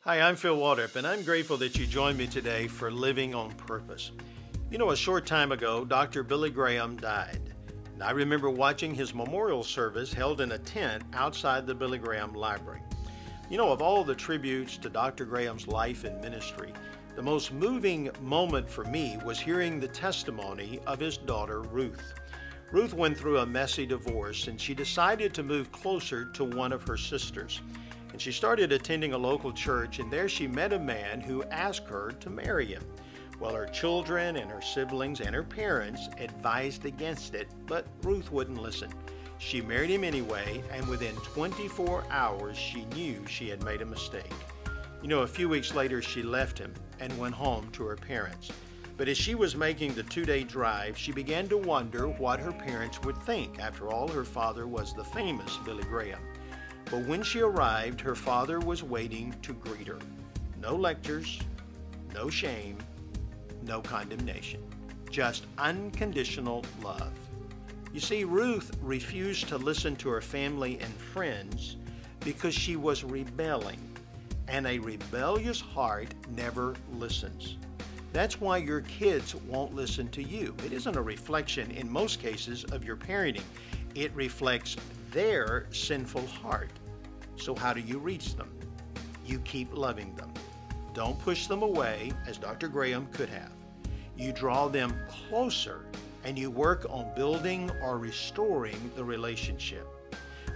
Hi, I'm Phil Waltrip, and I'm grateful that you joined me today for Living on Purpose. You know, a short time ago, Dr. Billy Graham died. And I remember watching his memorial service held in a tent outside the Billy Graham Library. You know, of all the tributes to Dr. Graham's life and ministry, the most moving moment for me was hearing the testimony of his daughter, Ruth. Ruth went through a messy divorce, and she decided to move closer to one of her sisters. And she started attending a local church, and there she met a man who asked her to marry him. Well, her children and her siblings and her parents advised against it, but Ruth wouldn't listen. She married him anyway, and within 24 hours, she knew she had made a mistake. You know, a few weeks later, she left him and went home to her parents. But as she was making the 2-day drive, she began to wonder what her parents would think. After all, her father was the famous Billy Graham. But when she arrived, her father was waiting to greet her. No lectures, no shame, no condemnation, just unconditional love. You see, Ruth refused to listen to her family and friends because she was rebelling, and a rebellious heart never listens. That's why your kids won't listen to you. It isn't a reflection, in most cases, of your parenting. It reflects their sinful heart. So how do you reach them? You keep loving them. Don't push them away, as Dr. Graham could have. You draw them closer, and you work on building or restoring the relationship.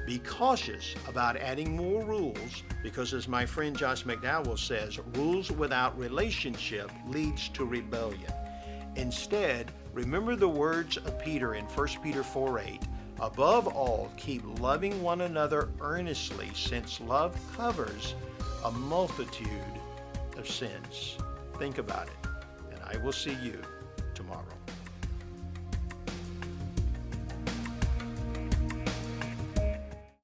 Be cautious about adding more rules, because as my friend Josh McDowell says, rules without relationship leads to rebellion. Instead, remember the words of Peter in 1 Peter 4:8. Above all, keep loving one another earnestly, since love covers a multitude of sins. Think about it, and I will see you tomorrow.